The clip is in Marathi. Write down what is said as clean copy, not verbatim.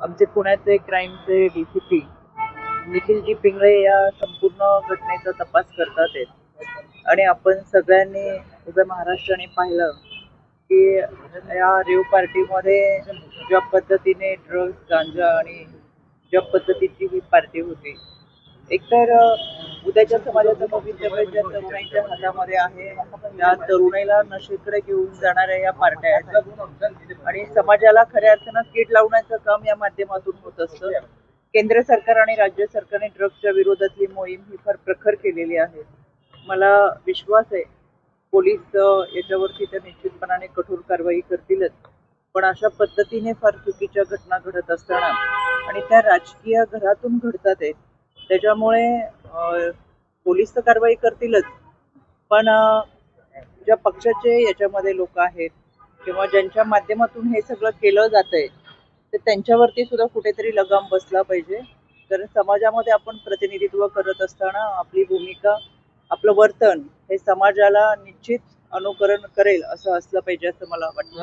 आमचे पुण्याचे क्राईमचे डीसीपी निखिलजी पिंगळे या संपूर्ण घटनेचा तपास करतात आहेत आणि आपण सगळ्यांनी उभ्या महाराष्ट्राने पाहिलं की या रेव पार्टीमध्ये ज्या पद्धतीने ड्रग्ज गांजा आणि ज्या पद्धतीची ही पार्टी होती, एकतर उद्याच्या समाजाचं भवितव्य ज्या तरुणाईच्या हातामध्ये आहे, त्या तरुणाईला नशेकडे घेऊन जाणाऱ्या या पार्ट्या आहेत आणि समाजाला खऱ्या अर्थानं कीड लावण्याचं काम या माध्यमातून होत असतं. केंद्र सरकार आणि राज्य सरकारने ड्रग्सच्या विरोधातली मोहीम ही फार प्रखर केलेली आहे. मला विश्वास आहे पोलीस याच्यावरती तर निश्चितपणाने कठोर कारवाई करतीलच, पण अशा पद्धतीने फार चुकीच्या घटना घडत असताना आणि त्या राजकीय घरातून घडतात आहेत, त्याच्यामुळे पोलीस तर कारवाई करतीलच, पण ज्या पक्षाचे याच्यामध्ये लोक आहेत किंवा ज्यांच्या माध्यमातून हे सगळं केलं जातंय, तर त्यांच्यावरती सुद्धा कुठेतरी लगाम बसला पाहिजे. कारण समाजामध्ये आपण प्रतिनिधित्व करत असताना आपली भूमिका, आपलं वर्तन हे समाजाला निश्चित अनुकरण करेल असं असलं पाहिजे असं मला वाटतं.